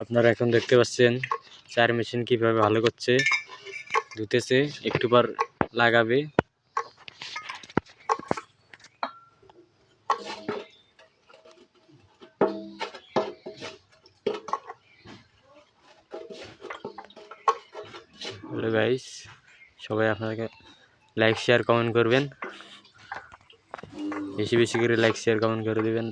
আপনারা এখন দেখতে পাচ্ছেন চার মেশিন কিভাবে ভালো করছে, ধুতেছে, একটু পর লাগাবে। হ্যালো গাইস, সবাই আপনাকে লাইক শেয়ার কমেন্ট করবেন, বেশি বেশি করে লাইক শেয়ার কমেন্ট করে দিবেন।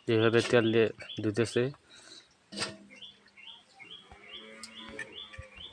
যেভাবে তেল দিয়ে ধুতেছে।